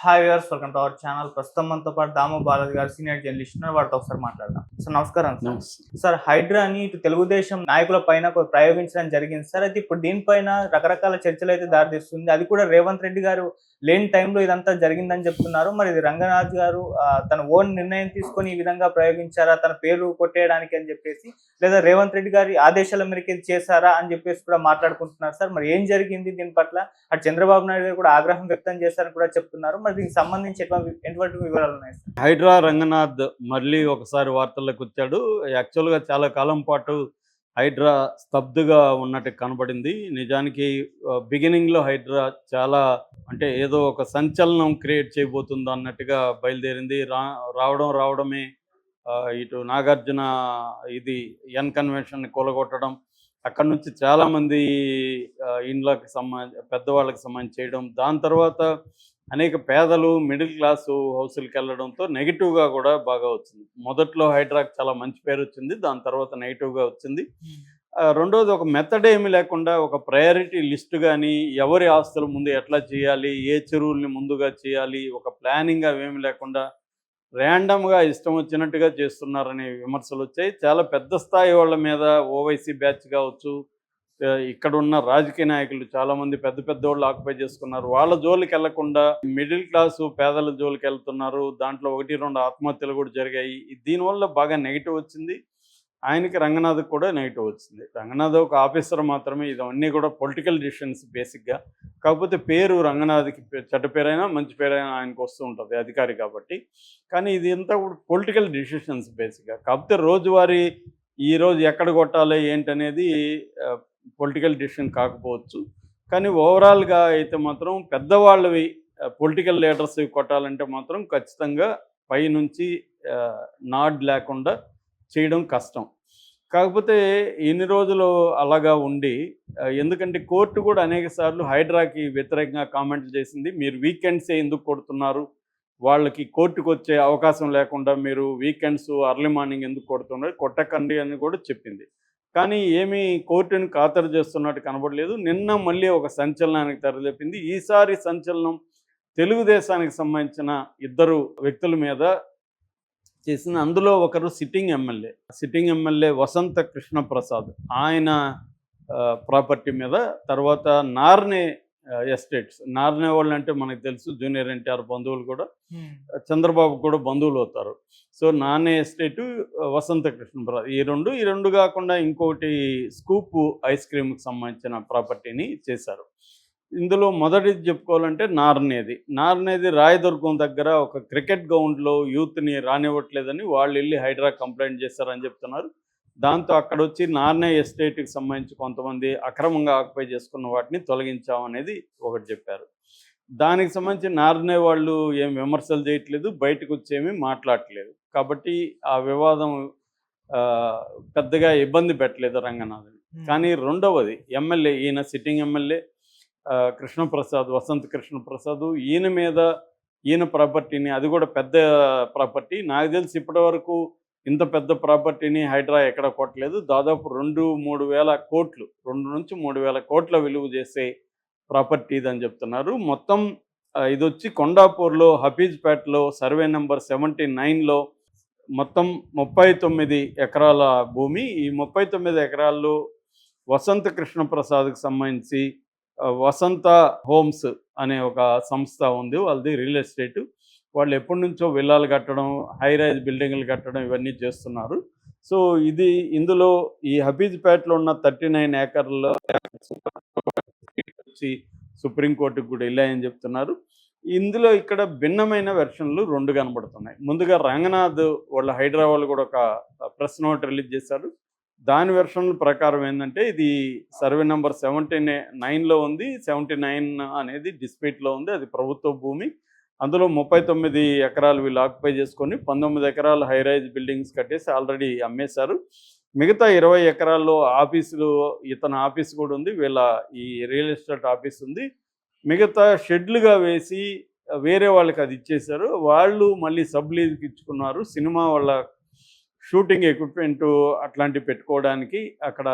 Hi viewers, welcome to our channel. ప్రస్తుతం మనతో పాటు దాము బాలాజీ గారు సీనియర్ జర్నలిస్ట్ ఉన్నారు. వారితో ఒకసారి మాట్లాడదాం. సార్ నమస్కారం. సార్ హైడ్రాని ఇటు తెలుగుదేశం నాయకుల పైన ప్రయోగించడం జరిగింది సార్. అయితే ఇప్పుడు దీనిపైన రకరకాల చర్చలు అయితే దారితీస్తుంది. అది కూడా రేవంత్ రెడ్డి గారు లేని టైంలో ఇదంతా జరిగిందని చెప్తున్నారు. మరి ఇది రంగనాథ్ గారు తన ఓన్ నిర్ణయం తీసుకొని ఈ విధంగా ప్రయోగించారా, తన పేరు కొట్టేయడానికి అని చెప్పేసి, లేదా రేవంత్ రెడ్డి గారి ఆదేశాల మేరకు ఇది చేశారా అని చెప్పేసి కూడా మాట్లాడుకుంటున్నారు సార్. మరి ఏం జరిగింది దీని పట్ల? అటు చంద్రబాబు నాయుడు గారు కూడా ఆగ్రహం వ్యక్తం చేశారని కూడా చెప్తున్నారు. మరి దీనికి సంబంధించి ఎటువంటి వివరాలు ఉన్నాయి సార్? హైడ్రా రంగనాథ్ మళ్ళీ ఒకసారి వార్తల్లోకి వచ్చాడు. యాక్చువల్గా చాలా కాలం పాటు హైడ్రా స్తబ్దుగా ఉన్నట్టు కనబడింది. నిజానికి బిగినింగ్లో హైడ్రా చాలా అంటే ఏదో ఒక సంచలనం క్రియేట్ చేయబోతుందో అన్నట్టుగా బయలుదేరింది. రావడమే ఇటు నాగార్జున ఇది ఎన్ కన్వెన్షన్ని కూలగొట్టడం, అక్కడ నుంచి చాలామంది ఇండ్లకి పెద్దవాళ్ళకి సంబంధించి చేయడం, దాని తర్వాత అనేక పేదలు మిడిల్ క్లాసు హౌసులకు వెళ్ళడంతో నెగిటివ్గా కూడా బాగా వచ్చింది. మొదట్లో హైడ్రాకి చాలా మంచి పేరు వచ్చింది, దాని తర్వాత నెగిటివ్గా వచ్చింది. రెండోది ఒక మెథడ్ ఏమి లేకుండా ఒక ప్రయారిటీ లిస్ట్ కానీ, ఎవరి ఆస్తుల ముందు ఎట్లా చేయాలి, ఏ చెరువుల్ని ముందుగా చేయాలి, ఒక ప్లానింగ్ అవేమి లేకుండా ర్యాండమ్గా ఇష్టం వచ్చినట్టుగా చేస్తున్నారనే విమర్శలు వచ్చాయి. చాలా పెద్ద స్థాయి వాళ్ళ మీద ఓవైసీ బ్యాచ్ కావచ్చు, ఇక్కడ ఉన్న రాజకీయ నాయకులు చాలామంది పెద్ద పెద్దోళ్ళు ఆక్యుపై చేసుకున్నారు. వాళ్ళ జోలికి వెళ్లకుండా మిడిల్ క్లాసు పేదల జోలికి వెళ్తున్నారు. దాంట్లో 1-2 ఆత్మహత్యలు కూడా జరిగాయి. దీనివల్ల బాగా నెగిటివ్ వచ్చింది. ఆయనకి రంగనాథ్కి కూడా నెగిటివ్ వచ్చింది. రంగనాథ్ ఒక ఆఫీసర్ మాత్రమే, ఇవన్నీ కూడా పొలిటికల్ డిసిషన్స్ బేసిక్గా. కాకపోతే పేరు రంగనాథ్కి చెడ్డ పేరైనా మంచి పేరైనా ఆయనకు వస్తూ ఉంటుంది అధికారి కాబట్టి. కానీ ఇది అంతా కూడా పొలిటికల్ డిసిషన్స్ బేసిక్గా. కాకపోతే రోజువారీ ఈరోజు ఎక్కడ కొట్టాలి ఏంటనేది పొలిటికల్ డిసిషన్ కాకపోవచ్చు. కానీ ఓవరాల్గా అయితే మాత్రం పెద్దవాళ్ళవి పొలిటికల్ లీడర్స్ కొట్టాలంటే మాత్రం ఖచ్చితంగా పైనుంచి నాడ్ లేకుండా చేయడం కష్టం. కాకపోతే ఇన్ని రోజులు అలాగా ఉండి, ఎందుకంటే కోర్టు కూడా అనేక సార్లు హైడ్రాకి వ్యతిరేకంగా కామెంట్లు చేసింది. మీరు వీకెండ్సే ఎందుకు కొడుతున్నారు, వాళ్ళకి కోర్టుకు వచ్చే అవకాశం లేకుండా మీరు వీకెండ్స్ అర్లీ మార్నింగ్ ఎందుకు కొడుతున్నారు, కొట్టకండి అని కూడా చెప్పింది. కానీ ఏమీ కోర్టుని ఖాతరు చేస్తున్నట్టు కనబడలేదు. నిన్న మళ్ళీ ఒక సంచలనానికి తెరలేపింది. ఈసారి సంచలనం తెలుగుదేశానికి సంబంధించిన 2 వ్యక్తుల మీద చేసింది. అందులో ఒకరు సిట్టింగ్ ఎమ్మెల్యే వసంత కృష్ణప్రసాద్, ఆయన ప్రాపర్టీ మీద. తర్వాత నార్నే ఎస్టేట్స్, నార్నే వాళ్ళు అంటే మనకు తెలుసు, జూనియర్ ఎన్టీఆర్ బంధువులు కూడా, చంద్రబాబు కూడా బంధువులు అవుతారు. సో నార్నే ఎస్టేటు, వసంత కృష్ణప్రసాద్, ఈ రెండు కాకుండా ఇంకొకటి స్కూప్ ఐస్ క్రీమ్కి సంబంధించిన ప్రాపర్టీని చేశారు. ఇందులో మొదటిది చెప్పుకోవాలంటే నార్నేది రాయదుర్గం దగ్గర ఒక క్రికెట్ గ్రౌండ్లో యూత్ని రానివ్వట్లేదని వాళ్ళు వెళ్ళి హైడ్రా కంప్లైంట్ చేశారని చెప్తున్నారు. దాంతో అక్కడ వచ్చి నార్నే ఎస్టేట్కి సంబంధించి కొంతమంది అక్రమంగా ఆక్యుపై చేసుకున్న వాటిని తొలగించామనేది ఒకటి చెప్పారు. దానికి సంబంధించి నార్నే వాళ్ళు ఏం విమర్శలు చేయట్లేదు, బయటకు వచ్చేమీ మాట్లాడట్లేదు. కాబట్టి ఆ వివాదం పెద్దగా ఇబ్బంది పెట్టలేదు రంగనాథ్ని. కానీ రెండవది ఎమ్మెల్యే, ఈయన సిట్టింగ్ ఎమ్మెల్యే కృష్ణప్రసాద్, వసంత కృష్ణప్రసాద్, ఈయన ప్రాపర్టీని, అది కూడా పెద్ద ప్రాపర్టీ. నాకు తెలిసి ఇప్పటివరకు ఇంత పెద్ద ప్రాపర్టీని హైడ్రా ఎక్కడ కొట్టలేదు. దాదాపు 2-3 వేల కోట్లు, 2 నుంచి 3 వేల కోట్ల విలువ చేసే ప్రాపర్టీ ఇదని చెప్తున్నారు. మొత్తం ఇది వచ్చి కొండాపూర్లో హఫీజ్పేటలో సర్వే నెంబర్ 79లో మొత్తం 39 ఎకరాల భూమి. ఈ 39 ఎకరాల్లో వసంత కృష్ణప్రసాద్కి సంబంధించి వసంత హోమ్స్ అనే ఒక సంస్థ ఉంది, వాళ్ళది రియల్ ఎస్టేటు. వాళ్ళు ఎప్పటి నుంచో విల్లాలు కట్టడం, హై రైజ్ బిల్డింగ్లు కట్టడం ఇవన్నీ చేస్తున్నారు. సో ఇందులో ఈ హఫీజ్పేటలో ఉన్న 39 ఏకర్లలో వచ్చి సుప్రీంకోర్టుకు కూడా వెళ్ళాయని చెప్తున్నారు. ఇందులో ఇక్కడ భిన్నమైన వెర్షన్లు 2 కనబడుతున్నాయి. ముందుగా రంగనాథ్ వాళ్ళ హైడ్రా వాళ్ళు కూడా ఒక ప్రెస్ నోట్ రిలీజ్ చేశారు. దాని వెర్షన్ ప్రకారం ఏంటంటే, ఇది సర్వే నెంబర్ 79లో ఉంది. 79 అనేది డిస్ప్యూట్లో ఉంది, అది ప్రభుత్వ భూమి. అందులో 39 ఎకరాలు వీళ్ళు ఆక్యుపై చేసుకొని 19 ఎకరాలు హై రైజ్ బిల్డింగ్స్ కట్టేసి ఆల్రెడీ అమ్మేశారు. మిగతా 20 ఎకరాల్లో ఆఫీసులు, ఇతని ఆఫీస్ కూడా ఉంది, వీళ్ళ ఈ రియల్ ఎస్టేట్ ఆఫీస్ ఉంది. మిగతా షెడ్లుగా వేసి వేరే వాళ్ళకి అది ఇచ్చేశారు. వాళ్ళు మళ్ళీ సబ్ లీజ్కి ఇచ్చుకున్నారు. సినిమా వాళ్ళ షూటింగ్ ఎక్విప్మెంటు అట్లాంటివి పెట్టుకోవడానికి అక్కడ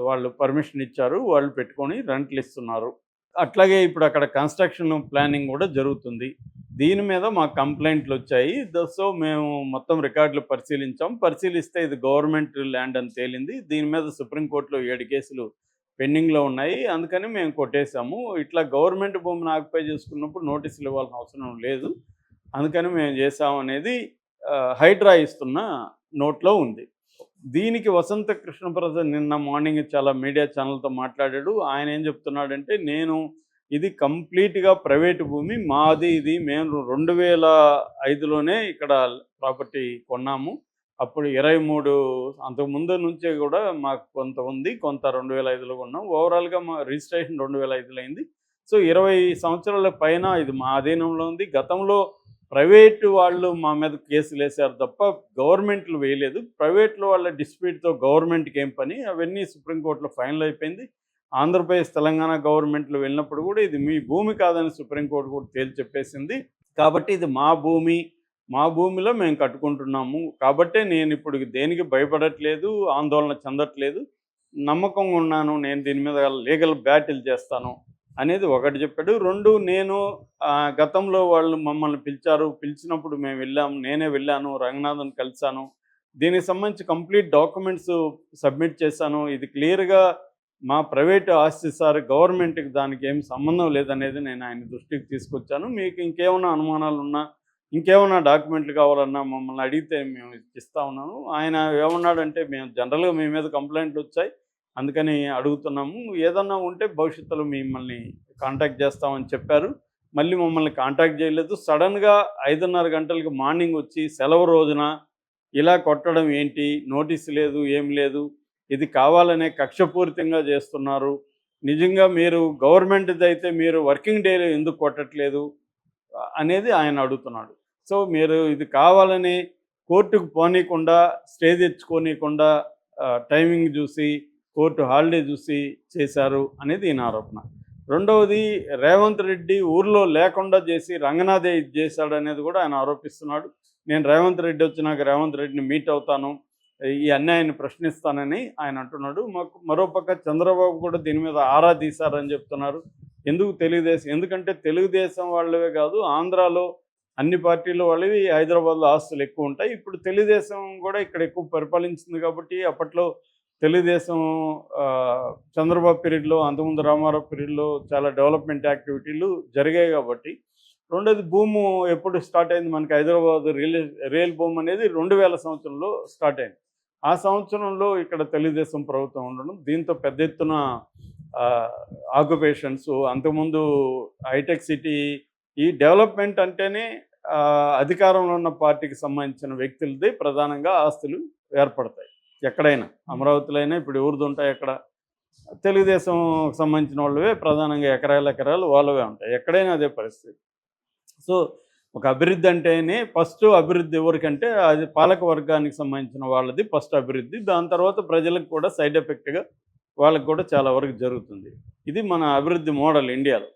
వాళ్ళు పర్మిషన్ ఇచ్చారు, వాళ్ళు పెట్టుకొని రెంట్లు ఇస్తున్నారు. అట్లాగే ఇప్పుడు అక్కడ కన్స్ట్రక్షన్ ప్లానింగ్ కూడా జరుగుతుంది. దీని మీద మాకు కంప్లైంట్లు వచ్చాయి. సో మేము మొత్తం రికార్డులు పరిశీలించాం. పరిశీలిస్తే ఇది గవర్నమెంట్ ల్యాండ్ అని తేలింది. దీని మీద సుప్రీంకోర్టులో 7 కేసులు పెండింగ్‌లో ఉన్నాయి. అందుకని మేము కొట్టేసాము. ఇట్లా గవర్నమెంట్ భూమిని ఆక్యుపై చేసుకున్నప్పుడు నోటీసులు ఇవ్వాల్సిన అవసరం లేదు. అందుకని మేము చేసాం అనేది హైడ్రా ఇస్తున్న నోట్‌లో ఉంది. దీనికి వసంత కృష్ణప్రసాద్ నిన్న మార్నింగ్ చాలా మీడియా ఛానల్‌తో మాట్లాడాడు. ఆయన ఏం చెప్తున్నాడంటే, ఇది కంప్లీట్‌గా ప్రైవేట్ భూమి మాది. ఇది మేము 2005లోనే ఇక్కడ ప్రాపర్టీ కొన్నాము. అప్పుడు 23 అంతకుముందు నుంచే కూడా మాకు కొంత ఉంది. కొంత 2005లో కొన్నాం. ఓవరాల్‌గా మా రిజిస్ట్రేషన్ 2005లో అయింది. సో 20 సంవత్సరాల పైన ఇది మా అధీనంలో ఉంది. గతంలో ప్రైవేటు వాళ్ళు మా మీద కేసులేసారు తప్ప గవర్నమెంట్లు వేయలేదు. ప్రైవేట్‌లో వాళ్ళ డిస్ప్యూట్‌తో గవర్నమెంట్‌కి ఏం పని? అవన్నీ సుప్రీంకోర్టులో ఫైనల్ అయిపోయింది. ఆంధ్రప్రదేశ్, తెలంగాణ గవర్నమెంట్లు వెళ్ళినప్పుడు కూడా ఇది మీ భూమి కాదని సుప్రీంకోర్టు కూడా తేల్చి చెప్పేసింది. కాబట్టి ఇది మా భూమి. మా భూమిలో మేము కట్టుకుంటున్నాము. కాబట్టే నేను ఇప్పుడు దేనికి భయపడట్లేదు, ఆందోళన చెందట్లేదు. నమ్మకంగా ఉన్నాను. నేను దీని మీద లీగల్ బ్యాటిల్ చేస్తాను అనేది ఒకటి చెప్పాడు. 2 నేను గతంలో వాళ్ళు మమ్మల్ని పిలిచారు. పిలిచినప్పుడు మేము వెళ్ళాము. నేనే వెళ్ళాను. రంగనాథన్ కలిసాను. దీనికి సంబంధించి కంప్లీట్ డాక్యుమెంట్స్ సబ్మిట్ చేశాను. ఇది క్లియర్‌గా మా ప్రైవేట్ ఆస్తి సార్, గవర్నమెంట్‌కి దానికి ఏం సంబంధం లేదనేది నేను ఆయన దృష్టికి తీసుకొచ్చాను. మీకు ఇంకేమైనా అనుమానాలు ఉన్నా, ఇంకేమైనా డాక్యుమెంట్లు కావాలన్నా మమ్మల్ని అడిగితే మేము ఇస్తా ఉన్నాను. ఆయన ఏమన్నాడంటే, మేము జనరల్‌గా మీ మీద కంప్లైంట్లు వచ్చాయి, అందుకని అడుగుతున్నాము. ఏదన్నా ఉంటే భవిష్యత్తులో మిమ్మల్ని కాంటాక్ట్ చేస్తామని చెప్పారు. మళ్ళీ మమ్మల్ని కాంటాక్ట్ చేయలేదు. సడన్‌గా 5:30 గంటలకి మార్నింగ్ వచ్చి సెలవు రోజున ఇలా కొట్టడం ఏంటి? నోటీస్ లేదు, ఏం లేదు. ఇది కావాలనే కక్షపూరితంగా చేస్తున్నారు. నిజంగా మీరు గవర్నమెంట్‌దైతే మీరు వర్కింగ్ డేలో ఎందుకు కొట్టట్లేదు అనేది ఆయన అడుగుతున్నాడు. సో మీరు ఇది కావాలని కోర్టుకు పోనీయకుండా, స్టే తెచ్చుకోనీయకుండా టైమింగ్ చూసి, కోర్టు హాలిడే చూసి చేశారు అనేది ఈయన ఆరోపణ. రెండవది, రేవంత్ రెడ్డి ఊర్లో లేకుండా చేసి రంగనాథే ఇది చేశాడనేది కూడా ఆయన ఆరోపిస్తున్నాడు. నేను రేవంత్ రెడ్డి వచ్చినాక రేవంత్ రెడ్డిని మీట్ అవుతాను, ఈ అన్యాయాన్ని ప్రశ్నిస్తానని ఆయన అంటున్నాడు. మరోపక్క చంద్రబాబు కూడా దీని మీద ఆరా తీశారని చెప్తున్నారు. ఎందుకంటే తెలుగుదేశం వాళ్ళవే కాదు, ఆంధ్రాలో అన్ని పార్టీల వాళ్ళవి హైదరాబాద్లో ఆస్తులు ఎక్కువ ఉంటాయి. ఇప్పుడు తెలుగుదేశం కూడా ఇక్కడ ఎక్కువ పరిపాలించింది కాబట్టి అప్పట్లో తెలుగుదేశం చంద్రబాబు పీరియడ్లో, అంతకుముందు రామారావు పీరియడ్లో చాలా డెవలప్మెంట్ యాక్టివిటీలు జరిగాయి కాబట్టి. రెండోది, భూము ఎప్పుడు స్టార్ట్ అయింది మనకి హైదరాబాద్ రియల్ భూమి అనేది 2000 సంవత్సరంలో స్టార్ట్ అయింది. ఆ సంవత్సరంలో ఇక్కడ తెలుగుదేశం ప్రభుత్వం ఉండడం, దీంతో పెద్ద ఎత్తున ఆక్యుపేషన్స్, అంతకుముందు హైటెక్ సిటీ, ఈ డెవలప్మెంట్ అంటేనే అధికారంలో ఉన్న పార్టీకి సంబంధించిన వ్యక్తులది ప్రధానంగా ఆస్తులు ఏర్పడతాయి. ఎక్కడైనా అమరావతిలో అయినా ఇప్పుడు ఎవరిది ఉంటాయి? అక్కడ తెలుగుదేశం సంబంధించిన వాళ్ళవే ప్రధానంగా ఎకరాలు వాళ్ళవే ఉంటాయి. ఎక్కడైనా అదే పరిస్థితి. సో ఒక అభివృద్ధి అంటేనే ఫస్ట్ అభివృద్ధి ఎవరికంటే అది పాలక వర్గానికి సంబంధించిన వాళ్ళది ఫస్ట్ అభివృద్ధి. దాని తర్వాత ప్రజలకు కూడా సైడ్ ఎఫెక్ట్గా వాళ్ళకు కూడా చాలా వరకు జరుగుతుంది. ఇది మన అభివృద్ధి మోడల్ ఇండియాలో.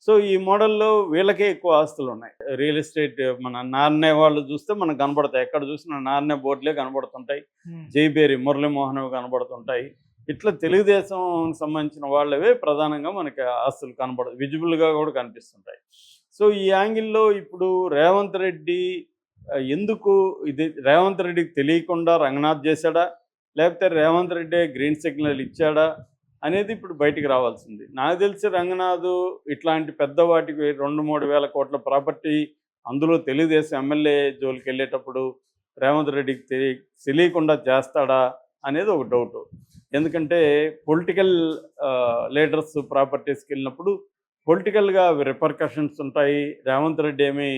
సో ఈ మోడల్లో వీళ్ళకే ఎక్కువ ఆస్తులు ఉన్నాయి. రియల్ ఎస్టేట్ మన నార్నే వాళ్ళు చూస్తే మనకు కనబడతాయి. ఎక్కడ చూసినా నార్నే బోర్డులే కనబడుతుంటాయి. జైబేరి మురళీమోహన్ కనబడుతుంటాయి. ఇట్లా తెలుగుదేశం సంబంధించిన వాళ్ళవే ప్రధానంగా మనకి ఆస్తులు విజిబుల్గా కూడా కనిపిస్తుంటాయి. సో ఈ యాంగిల్లో ఇప్పుడు రేవంత్ రెడ్డి ఎందుకు ఇది రేవంత్ రెడ్డికి తెలియకుండా రంగనాథ్ చేశాడా, లేకపోతే రేవంత్ రెడ్డి గ్రీన్ సిగ్నల్ ఇచ్చాడా అనేది ఇప్పుడు బయటికి రావాల్సింది. నాకు తెలిసి రంగనాథ్ ఇట్లాంటి పెద్ద వాటికి 2-3 వేల కోట్ల ప్రాపర్టీ అందులో తెలుగుదేశం ఎమ్మెల్యే జోలికి వెళ్ళేటప్పుడు రేవంత్ రెడ్డికి తెలియకుండా చేస్తాడా అనేది ఒక డౌట్. ఎందుకంటే పొలిటికల్ లీడర్స్ ప్రాపర్టీస్కి వెళ్ళినప్పుడు పొలిటికల్గా అవి రిపర్కషన్స్ ఉంటాయి. రేవంత్ రెడ్డి ఏమి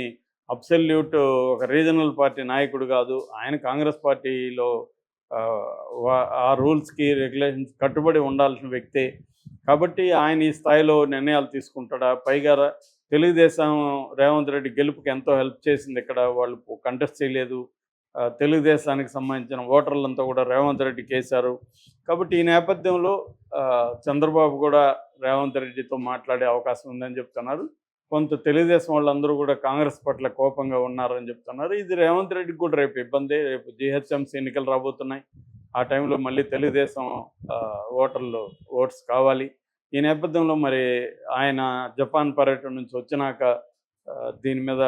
అబ్సల్యూట్ ఒక రీజనల్ పార్టీ నాయకుడు కాదు. ఆయన కాంగ్రెస్ పార్టీలో ఆ రూల్స్కి రెగ్యులేషన్స్ కట్టుబడి ఉండాల్సిన వ్యక్తే. కాబట్టి ఆయన ఈ స్థాయిలో నిర్ణయాలు తీసుకుంటాడా? పైగా తెలుగుదేశం రేవంత్ రెడ్డి గెలుపుకి ఎంతో హెల్ప్ చేసింది. ఇక్కడ వాళ్ళు కంటెస్ట్ చేయలేదు. తెలుగుదేశానికి సంబంధించిన ఓటర్లంతా కూడా రేవంత్ రెడ్డికి వేశారు. కాబట్టి ఈ నేపథ్యంలో చంద్రబాబు కూడా రేవంత్ రెడ్డితో మాట్లాడే అవకాశం ఉందని చెప్తున్నారు. కొంత తెలుగుదేశం వాళ్ళందరూ కూడా కాంగ్రెస్ పట్ల కోపంగా ఉన్నారని చెప్తున్నారు. ఇది రేవంత్ రెడ్డికి కూడా రేపు ఇబ్బంది. రేపు జీహెచ్ఎంసీ ఎన్నికలు రాబోతున్నాయి. ఆ టైంలో మళ్ళీ తెలుగుదేశం ఓట్స్ కావాలి. ఈ నేపథ్యంలో మరి ఆయన జపాన్ పర్యటన నుంచి వచ్చినాక దీని మీద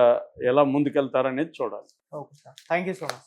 ఎలా ముందుకెళ్తారనేది చూడాలి. Okay sir, thank you so much.